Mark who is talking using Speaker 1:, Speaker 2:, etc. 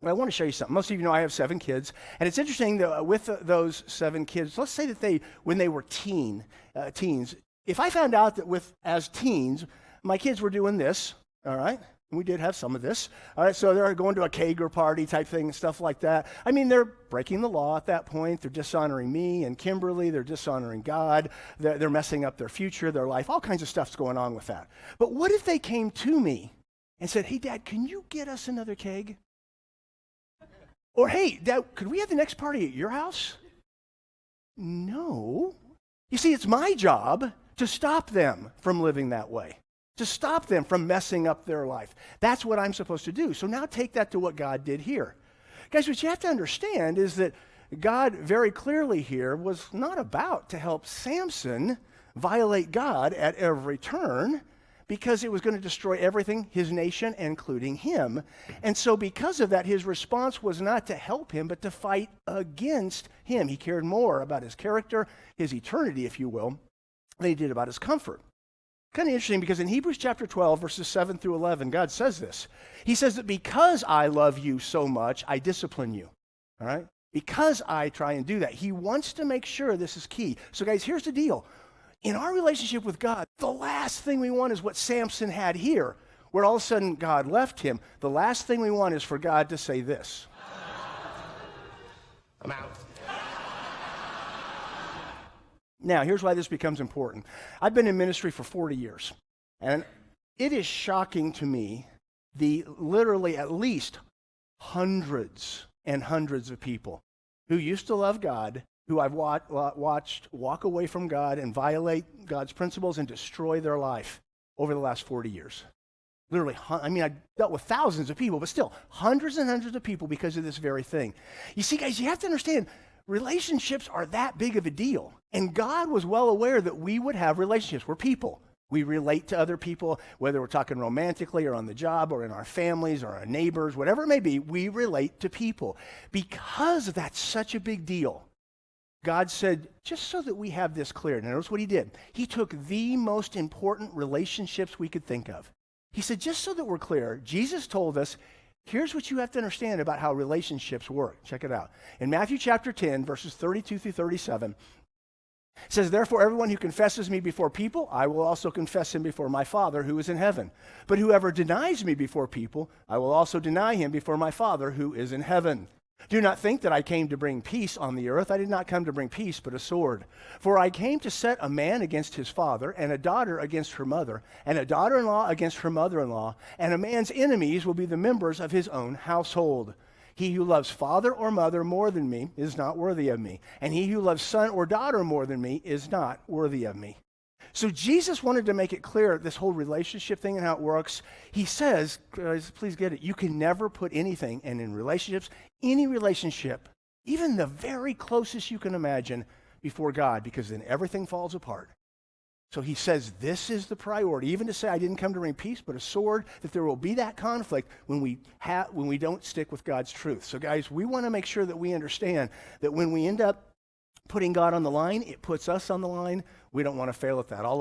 Speaker 1: Well, I want to show you something. Most of you know I have 7 kids, and it's interesting that with those 7 kids, let's say that when they were teens, if I found out that as teens, my kids were doing this, all right, and we did have some of this, all right, so they're going to a kegger party type thing and stuff like that. I mean, they're breaking the law at that point. They're dishonoring me and Kimberly. They're dishonoring God. They're messing up their future, their life. All kinds of stuff's going on with that. But what if they came to me and said, hey, Dad, can you get us another keg? Or, hey, Dad, could we have the next party at your house? No. You see, it's my job to stop them from living that way, to stop them from messing up their life. That's what I'm supposed to do. So now take that to what God did here. Guys, what you have to understand is that God very clearly here was not about to help Samson violate God at every turn, because it was going to destroy everything, his nation, including him. And so because of that, his response was not to help him, but to fight against him. He cared more about his character, his eternity, if you will, than he did about his comfort. Kind of interesting, because in Hebrews chapter 12, verses 7 through 11, God says this. He says that because I love you so much, I discipline you. All right? Because I try and do that. He wants to make sure this is key. So guys, here's the deal. In our relationship with God, the last thing we want is what Samson had here, where all of a sudden God left him. The last thing we want is for God to say this. I'm out. Now, here's why this becomes important. I've been in ministry for 40 years, and it is shocking to me the literally at least hundreds and hundreds of people who used to love God, who I've watched walk away from God and violate God's principles and destroy their life over the last 40 years. Literally, I dealt with thousands of people, but still, hundreds and hundreds of people because of this very thing. You see, guys, you have to understand, relationships are that big of a deal. And God was well aware that we would have relationships. We're people. We relate to other people, whether we're talking romantically or on the job or in our families or our neighbors, whatever it may be, we relate to people. Because that's such a big deal, God said, just so that we have this clear, now notice what he did. He took the most important relationships we could think of. He said, just so that we're clear, Jesus told us, here's what you have to understand about how relationships work. Check it out. In Matthew chapter 10, verses 32 through 37, it says, therefore, everyone who confesses me before people, I will also confess him before my Father who is in heaven. But whoever denies me before people, I will also deny him before my Father who is in heaven. Do not think that I came to bring peace on the earth. I did not come to bring peace, but a sword. For I came to set a man against his father, and a daughter against her mother, and a daughter-in-law against her mother-in-law, and a man's enemies will be the members of his own household. He who loves father or mother more than me is not worthy of me, and he who loves son or daughter more than me is not worthy of me. So Jesus wanted to make it clear, this whole relationship thing and how it works. He says, please get it, you can never put anything, and in relationships, any relationship, even the very closest you can imagine, before God, because then everything falls apart. So he says this is the priority, even to say I didn't come to bring peace, but a sword, that there will be that conflict when we don't stick with God's truth. So guys, we want to make sure that we understand that when we end up putting God on the line, it puts us on the line. We don't want to fail at that. All